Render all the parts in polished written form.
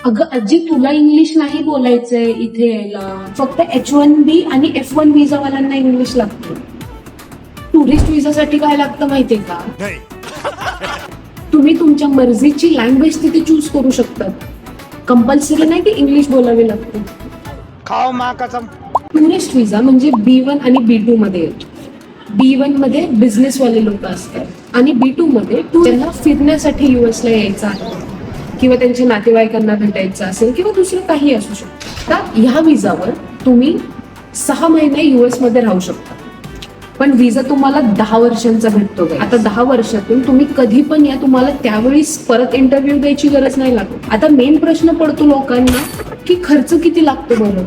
अगं आजी, तुला इंग्लिश नाही बोलायचंय इथे यायला. फक्त H1B आणि F1 विजावाल्यांना इंग्लिश लागतं. टुरिस्ट विजासाठी काय लागतं माहितीये का? तुम्ही तुमच्या मर्जीची लँग्वेज तिथे चूज करू शकतात. कंपल्सरी नाही की इंग्लिश बोलावी लागते. खाओ माँ कसम. टुरिस्ट विजा म्हणजे B1 आणि B2 मध्ये येतो. B1 मध्ये बिझनेस वाले लोक असतात आणि B2 मध्ये त्यांना फिरण्यासाठी US ला यायचं आहे किंवा त्यांच्या नातेवाईकांना भेटायचं असेल किंवा दुसरं काही असू शकतं. तर ह्या विजावर तुम्ही 6 महिने US मध्ये राहू शकता, पण विजा तुम्हाला 10 वर्षांचा भेटतो. आता 10 वर्षातून तुम्ही कधी पण या, तुम्हाला त्यावेळीच परत इंटरव्ह्यू द्यायची गरज नाही लागत. आता मेन प्रश्न पडतो लोकांना की खर्च किती लागतो बरं.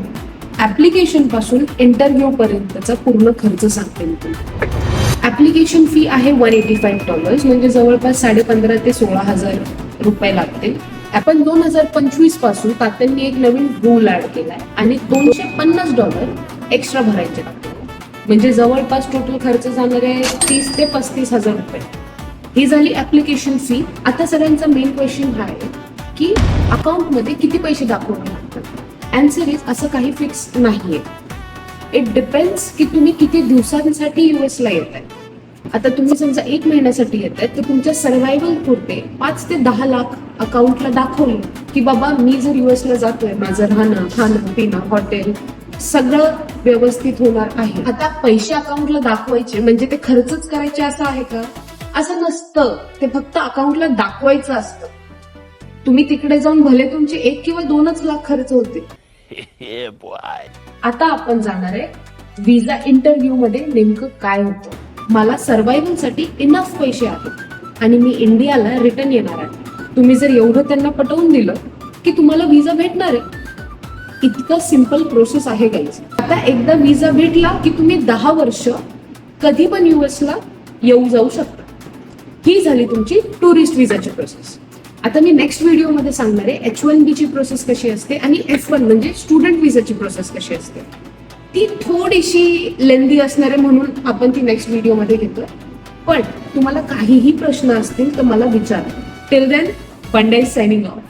ऍप्लिकेशन पासून इंटरव्ह्यू पर्यंतचा पूर्ण खर्च सांगते मी तुम्हाला. ऍप्लिकेशन फी आहे $185, म्हणजे जवळपास 15,500 ते 16,000 रुपये लागतील. आपण 2025 पासून तात्यांनी एक नवीन रूल ऍड केलाय आणि $250 एक्स्ट्रा भरायचे लागतात. म्हणजे जवळपास टोटल खर्च जाणार आहे 30,000 ते 35,000 रुपये. ही झाली ऍप्लिकेशन फी. आता सगळ्यांचा मेन क्वेश्चन हा आहे की अकाउंट मध्ये किती पैसे दाखवावे लागतात. आन्सर इज असं काही फिक्स नाहीये. इट डिपेंड्स की तुम्ही किती दिवसांसाठी US ला येत आहे. आता तुम्ही समजा 1 महिन्यासाठी येत आहे तर तुमच्या सर्व्हायवल पुरते 5 ते 10 लाख अकाउंटला दाखवले की बाबा मी जर US ला जातोय, माझं राहणं, खाणं, पिणं, हॉटेल सगळं व्यवस्थित होणार आहे. आता पैसे अकाउंटला दाखवायचे म्हणजे ते खर्चच करायचे असं आहे का? असं नसतं. ते फक्त अकाउंटला दाखवायचं असतं. तुम्ही तिकडे जाऊन भले तुमचे 1 किंवा 2च लाख खर्च होते. आता आपण जाणार आहे विजा इंटरव्ह्यू मध्ये नेमकं काय होतं. मला सर्व्हायवल साठी इनफ पैसे आहेत आणि मी इंडियाला रिटर्न येणार आहे. तुम्ही जर एवढं त्यांना पटवून दिलं की तुम्हाला विजा भेटणार आहे. इतकं सिंपल प्रोसेस आहे गाईज. आता एकदा विजा भेटला की तुम्ही 10 वर्ष कधी पण US ला येऊ जाऊ शकता. ही झाली तुमची टुरिस्ट विजाची प्रोसेस. आता मी नेक्स्ट व्हिडिओमध्ये सांगणार आहे H1B ची प्रोसेस कशी असते आणि F1 म्हणजे स्टुडंट विजाची प्रोसेस कशी असते. ती थोडीशी लेंदी असणार आहे म्हणून आपण ती नेक्स्ट व्हिडिओमध्ये घेतोय. पण तुम्हाला काहीही प्रश्न असतील तर मला विचारा. Till then, Pandya is signing of.